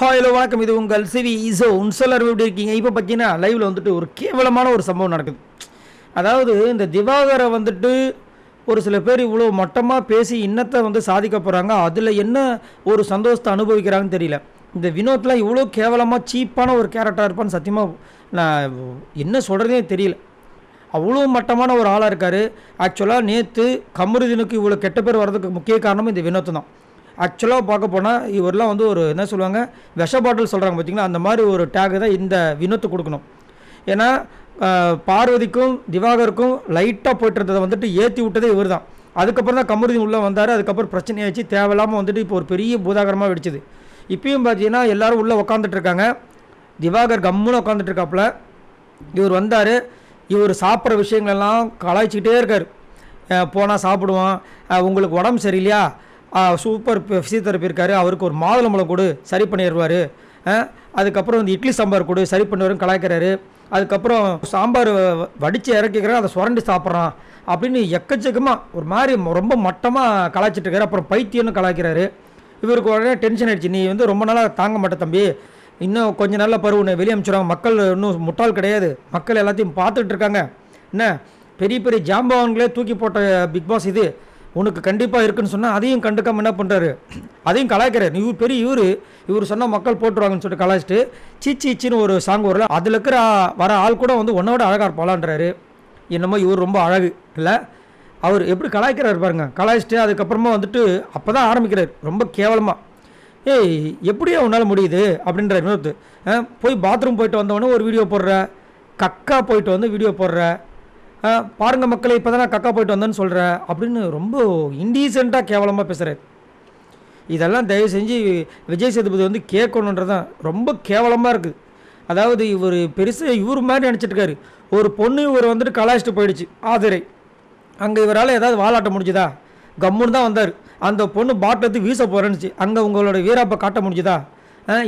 Hello வணக்கம். இது உங்கள் சிவி ஸோ உன்சொல்லர் எப்படி இருக்கீங்க? இப்போ பார்த்தீங்கன்னா லைவில் வந்துட்டு ஒரு கேவலமான ஒரு சம்பவம் நடக்குது. அதாவது இந்த திவாகரை வந்துட்டு ஒரு சில பேர் இவ்வளோ மட்டமாக பேசி இன்னத்தை வந்து சாதிக்க போகிறாங்க. அதில் என்ன ஒரு சந்தோஷத்தை அனுபவிக்கிறாங்கன்னு தெரியல. இந்த வினோத்லாம் இவ்வளோ கேவலமாக சீப்பான ஒரு கேரக்டராக இருப்பான்னு சத்தியமாக நான் என்ன சொல்கிறதே தெரியல. அவ்வளோ மட்டமான ஒரு ஆளாக இருக்கார். ஆக்சுவலாக நேற்று கமருதீனுக்கு இவ்வளோ கெட்ட பேர் வர்றதுக்கு முக்கிய காரணமும் இந்த வினோத்து தான். ஆக்சுவலாக பார்க்க போனால் இவரெலாம் வந்து ஒரு என்ன சொல்லுவாங்க, விஷ பாட்டில் சொல்கிறாங்க பார்த்தீங்களா, அந்த மாதிரி ஒரு டேக் தான் இந்த வினோத்து கொடுக்கணும். ஏன்னா பார்வதிக்கும் திவாகருக்கும் லைட்டாக போய்ட்டு இருந்ததை வந்துட்டு ஏற்றி விட்டதே இவர் தான். அதுக்கப்புறம் தான் கமருதீன் உள்ளே வந்தார். அதுக்கப்புறம் பிரச்சனையாச்சு, தேவையில்லாமல் வந்துட்டு இப்போ ஒரு பெரிய பூதாகரமாக வெடிச்சிது. இப்பயும் பார்த்தீங்கன்னா எல்லோரும் உள்ளே உட்காந்துட்ருக்காங்க. திவாகர் கம்முன்னு உட்காந்துட்ருக்காப்புல. இவர் வந்தார். இவர் சாப்பிட்ற விஷயங்களெல்லாம் கலாய்ச்சிக்கிட்டே இருக்கார். போனால் சாப்பிடுவான், உங்களுக்கு உடம்பு சரியில்லையா, சூப்பர் ஃபிசியோதெரப்பி இருக்கார், அவருக்கு ஒரு மாதுளம்பழம் கொடு சரி பண்ணிடுவார், அதுக்கப்புறம் வந்து இட்லி சாம்பார் கொடு சரி பண்ணுவாருன்னு கலாய்க்கிறாரு. அதுக்கப்புறம் சாம்பார் வடித்து இறக்கிக்கிறேன், அதை சுரண்டி சாப்பிட்றான் அப்படின்னு எக்கச்சக்கமாக ஒரு மாதிரி ரொம்ப மட்டமாக கலாய்ச்சிட்ருக்காரு. அப்புறம் பைத்தியம்னு கலாய்க்கிறாரு. இவருக்கு உடனே டென்ஷன் ஆகிடுச்சு. நீ வந்து ரொம்ப நாளாக தாங்க மாட்டேன் தம்பி, இன்னும் கொஞ்சம் நல்ல பருவனை வெளியே அனுப்பிச்சுடுவாங்க. மக்கள் இன்னும் முட்டாள் கிடையாது, மக்கள் எல்லாத்தையும் பார்த்துட்டு இருக்காங்க. என்ன பெரிய பெரிய ஜாம்பவான்களே தூக்கி போட்ட பிக் பாஸ் இது, உனக்கு கண்டிப்பாக இருக்குன்னு சொன்னால் அதையும் கண்டுக்காமல் என்ன பண்ணுறாரு, அதையும் கலாய்க்கிறார். இவர் பெரிய இவர் சொன்னால் மக்கள் போட்டுருவாங்கன்னு சொல்லிட்டு கலாய்ச்சிட்டு சீச்சின்னு ஒரு சாங் வரல, அதில் இருக்கிற வர ஆள் கூட வந்து ஒன்றை விட அழகாக இருப்பாளான்றாரு. என்னமோ இவர் ரொம்ப அழகு இல்லை, அவர் எப்படி கலாய்க்கிறார் பாருங்க. கலாய்ச்சிட்டு அதுக்கப்புறமா வந்துட்டு அப்போ தான் ஆரம்பிக்கிறார் ரொம்ப கேவலமாக. ஏய் எப்படியா உன்னால் முடியுது அப்படின்ற இன்னொருத்து, போய் பாத்ரூம் போயிட்டு வந்தவொடனே ஒரு வீடியோ போடுற, கக்கா போயிட்டு வந்து வீடியோ போடுற, பாருங்கள் மக்களை இப்போ தான் நான் கக்கா போயிட்டு வந்தேன்னு சொல்கிறேன் அப்படின்னு ரொம்ப இன்டீசெண்டாக கேவலமாக பேசுகிறார். இதெல்லாம் தயவு செஞ்சு விஜய் சேதுபதி வந்து கேட்கணுன்றதான் ரொம்ப கேவலமாக இருக்குது. அதாவது இவர் பெருசாக இவர் மாதிரி நினச்சிட்ருக்காரு. ஒரு பொண்ணு இவர் வந்துட்டு கலாய்ச்சிட்டு போயிடுச்சு ஆதிரை. அங்கே இவரால் ஏதாவது வாலாட்ட முடிஞ்சுதா? கம்முன்னு தான் வந்தார். அந்த பொண்ணு பாட்டில் எடுத்து வீச போகிறேன்னுச்சு. அங்கே உங்களோட வீராப்பை காட்ட முடிஞ்சுதா?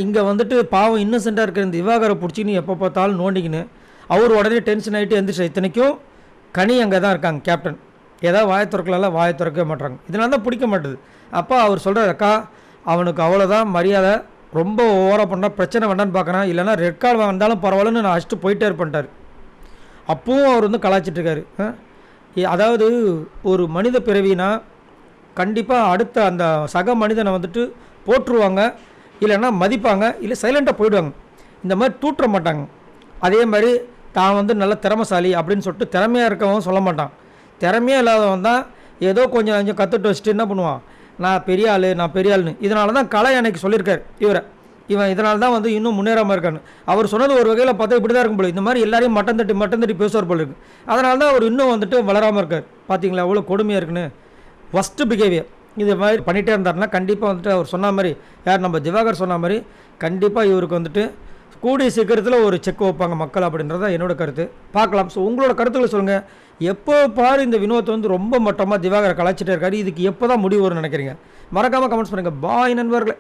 இங்கே வந்துட்டு பாவம் இன்னசென்ட்டாக இருக்கிற இந்த திவாகரை பிடிச்சின்னு எப்போ பார்த்தாலும் நோண்டிக்கின்னு அவர் உடனே டென்ஷன் ஆகிட்டு எந்திரிச்சு. இத்தனைக்கும் கனி அங்கே தான் இருக்காங்க கேப்டன். ஏதாவது வாயை திறக்கலாம், வாயை திறக்கவே மாட்டாங்க. இதனால தான் பிடிக்க மாட்டுது. அப்போ அவர் சொல்கிறார், அக்கா அவனுக்கு அவ்வளோதான் மரியாதை, ரொம்ப ஓவராக பண்ணால் பிரச்சனை வேண்டான்னு பார்க்குறான், இல்லைனா ரெட் கார்டு வந்தாலும் பரவாயில்லன்னு நான் அடிச்சுட்டு போயிட்டே இருப்பேன்ட்டார். அப்பவும் அவர் வந்து கலாய்ச்சிட்ருக்காரு. அதாவது ஒரு மனித பிறவினா கண்டிப்பாக அடுத்த அந்த சக மனிதனை வந்துட்டு போட்டுருவாங்க, இல்லைன்னா மதிப்பாங்க, இல்லை சைலண்ட்டாக போயிடுவாங்க. இந்த மாதிரி தூற்ற மாட்டாங்க. அதே மாதிரி தான் வந்து நல்ல திறமைசாலி அப்படின்னு சொல்லிட்டு திறமையாக இருக்கவன் சொல்ல மாட்டான். திறமையாக இல்லாதவன் தான் ஏதோ கொஞ்சம் கற்றுட்டு வச்சுட்டு என்ன பண்ணுவான், நான் பெரிய ஆள்னு. இதனால தான் கலை அன்னைக்கு சொல்லியிருக்கார் இவன் இதனால தான் வந்து இன்னும் முன்னேறாமல் இருக்கான்னு. அவர் சொன்னது ஒரு வகையில் பார்த்தா இப்படி தான் இருக்கும் போல, இந்த மாதிரி எல்லாரையும் மட்டம் தட்டி பேசுவார் போல இருக்குது. அதனால தான் அவர் இன்னும் வந்துட்டு வளராமல் இருக்கார். பார்த்தீங்களா எவ்வளோ கொடுமையாக இருக்குன்னு. ஃபஸ்ட்டு பிஹேவியர் இது மாதிரி பண்ணிகிட்டே இருந்தாருன்னா கண்டிப்பாக வந்துட்டு அவர் சொன்ன மாதிரி, நம்ம திவாகர் சொன்ன மாதிரி கண்டிப்பாக இவருக்கு வந்துட்டு கூடிய சீக்கிரத்தில் ஒரு செக் வைப்பாங்க மக்கள் அப்படின்றத என்னோடய கருத்து. பார்க்கலாம். ஸோ உங்களோட கருத்துக்களை சொல்லுங்கள். எப்போ பாரு இந்த வினோத் வந்து ரொம்ப மட்டமாக திவாகரை கலாய்ச்சிட்டே இருக்காரு. இதுக்கு எப்போ தான் முடிவு வரும்னு நினைக்கிறீங்க? மறக்காமல் கமெண்ட்ஸ் பண்ணுங்கள். பாய் நண்பர்களே.